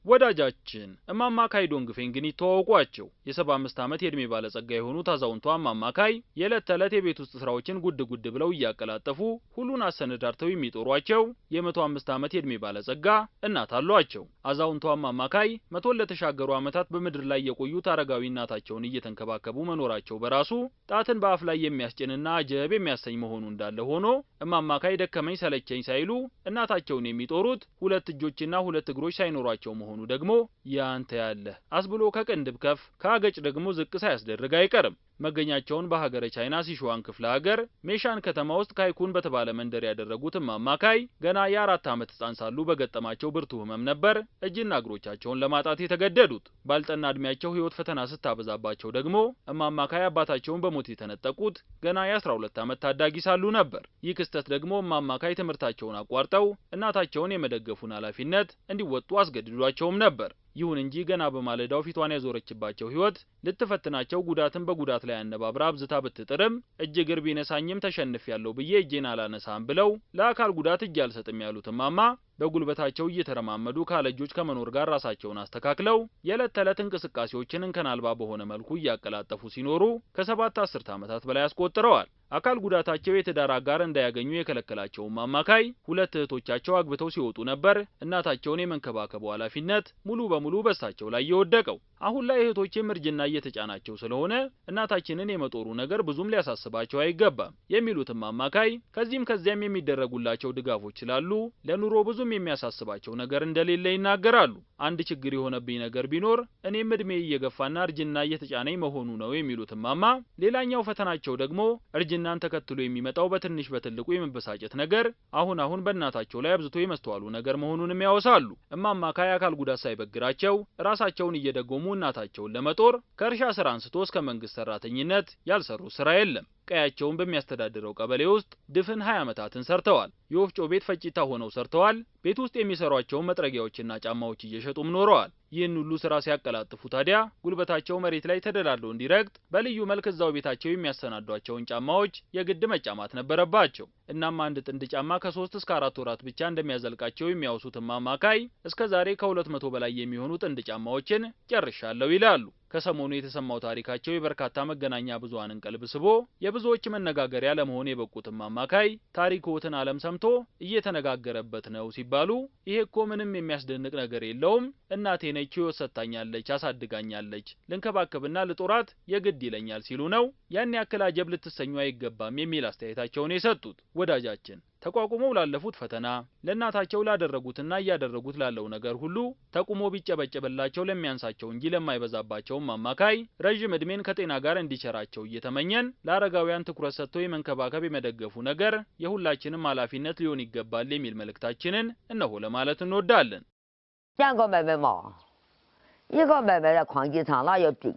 ወዳጃችን እማማካይ ዶንግፌን ግን ይተዋወቋቸው። የ75 ዓመት የእድሜ ባለጸጋ የሆኑት አዛውንቷ እማማካይ የዕለት ተዕለት የቤት ውስጥ ስራዎችን ጉድ ብለው እያቀላጠፉ ሁሉን አሰነዳርተው የሚጦሯቸው የ105 ዓመት የእድሜ ባለጸጋ እናት አሏቸው። አዛውንቷ እማማካይ መቶን ለተሻገሩ ዓመታት በምድር ላይ የቆዩት አረጋዊ እናታቸውን እየተንከባከቡ መኖራቸው በራሱ ጣትን በአፍ ላይ የሚያስጭንና አጀብ የሚያሰኝ መሆኑ እንዳለ ሆኖ እማማካይ ደከመኝ ሰለቸኝ ሳይሉ እናታቸውን የሚጦሩት ሁለት እጆችና ሁለት እግሮች ሳይኖሯቸው መሆኑ ደግሞ ያንተ ያለ አስብሎ ከቅንድብ ከፍ ካገጭ ደግሞ ዝቅ ሳያስደርግ አይቀርም። መገኛቸውን በሀገረ ቻይና ሲሹዋን ክፍለ ሀገር ሜሻን ከተማ ውስጥ ካይኩን በተባለ መንደር ያደረጉት እማማካይ ገና የ4 ዓመት ህፃን ሳሉ በገጠማቸው ብርቱ ህመም ነበር እጅና እግሮቻቸውን ለማጣት የተገደዱት። ባልጠና እድሜያቸው ህይወት ፈተና ስታበዛባቸው ደግሞ እማማካይ አባታቸውን በሞት የተነጠቁት ገና የ12 ዓመት ታዳጊ ሳሉ ነበር። ይህ ክስተት ደግሞ እማማካይ ትምህርታቸውን አቋርጠው እናታቸውን የመደገፉን ኃላፊነት እንዲወጡ አስገድዷቸውም ነበር። ይሁን እንጂ ገና በማለዳው ፊቷን ያዞረችባቸው ህይወት ልትፈትናቸው ጉዳትን በጉዳት ላይ አነባብራ አብዝታ ብትጥርም እጅ እግር ቢነሳኝም ተሸንፌያለሁ ብዬ እጄን አላነሳም ብለው ለአካል ጉዳት እጅ አልሰጥም ያሉት እማማ በጉልበታቸው እየተረማመዱ ካለጆች ከመኖር ጋር ራሳቸውን አስተካክለው የዕለት ተዕለት እንቅስቃሴዎችን እንከን አልባ በሆነ መልኩ እያቀላጠፉ ሲኖሩ ከ7 አስርት ዓመታት በላይ አስቆጥረዋል። አካል ጉዳታቸው የትዳር አጋር እንዳያገኙ የከለከላቸው እማማካይ ሁለት እህቶቻቸው አግብተው ሲወጡ ነበር እናታቸውን የመንከባከቡ ኃላፊነት ሙሉ በሙሉ በሳቸው ላይ የወደቀው። አሁን ላይ እህቶቼም እርጅና እየተጫናቸው ስለሆነ እናታችንን የመጦሩ ነገር ብዙም ሊያሳስባቸው አይገባም የሚሉት እማማካይ ከዚህም ከዚያም የሚደረጉላቸው ድጋፎች ስላሉ ለኑሮ ብዙም የሚያሳስባቸው ነገር እንደሌለ ይናገራሉ። አንድ ችግር የሆነብኝ ነገር ቢኖር እኔም እድሜ እየገፋና እርጅና እየተጫነኝ መሆኑ ነው የሚሉት እማማ ሌላኛው ፈተናቸው ደግሞ እርጅናን ተከትሎ የሚመጣው በትንሽ በትልቁ የመበሳጨት ነገር አሁን በእናታቸው ላይ አብዝቶ የመስተዋሉ ነገር መሆኑንም ያወሳሉ። እማማካይ አካል ጉዳት ሳይበግራቸው ራሳቸውን እየደጎሙ እናታቸውን ለመጦር ከእርሻ ስራ አንስቶ እስከ መንግስት ሰራተኝነት ያልሰሩ ስራ የለም። ቀያቸውን በሚያስተዳድረው ቀበሌ ውስጥ ድፍን 20 ዓመታትን ሰርተዋል። የወፍጮ ቤት ፈጭታ ሆነው ሰርተዋል። ቤት ውስጥ የሚሰሯቸው መጥረጊያዎችና ጫማዎች እየሸጡም ኖረዋል። ይህን ሁሉ ስራ ሲያቀላጥፉ ታዲያ ጉልበታቸው መሬት ላይ ተደላድሎ እንዲረግጥ በልዩ መልክ እዛው ቤታቸው የሚያሰናዷቸውን ጫማዎች የግድ መጫማት ነበረባቸው። እናም አንድ ጥንድ ጫማ ከ3 እስከ 4 ወራት ብቻ እንደሚያዘልቃቸው የሚያወሱት እማማካይ እስከዛሬ ከ200 በላይ የሚሆኑ ጥንድ ጫማዎችን ጨርሻለሁ ይላሉ። ከሰሞኑ የተሰማው ታሪካቸው የበርካታ መገናኛ ብዙሃንን ቀልብ ስቦ የብዙዎች መነጋገሪያ ለመሆን የበቁት እማማካይ ታሪክዎትን ዓለም ሰምቶ እየተነጋገረበት ነው ሲባሉ ይሄ እኮ ምንም የሚያስደንቅ ነገር የለውም እናቴ ነች ህይወት ሰጥታኛለች አሳድጋኛለች ልንከባከብና ልጦራት የግድ ይለኛል ሲሉ ነው ያን ያክል አጀብ ልትሰኙ አይገባም የሚል አስተያየታቸውን የሰጡት። ወዳጃችን ተቋቁመው ላለፉት ፈተና ለእናታቸው ላደረጉትና እያደረጉት ላለው ነገር ሁሉ ተቁሞ ቢጨበጨበላቸው ለሚያንሳቸው እንጂ ለማይበዛባቸው እማማካይ ረጅም እድሜን ከጤና ጋር እንዲቸራቸው እየተመኘን ለአረጋውያን ትኩረት ሰጥቶ የመንከባከብ የመደገፉ ነገር የሁላችንም ኃላፊነት ሊሆን ይገባል የሚል መልእክታችንን እነሆ ለማለት እንወዳለን።2个妹妹嘛，一个妹妹在矿机厂那有病。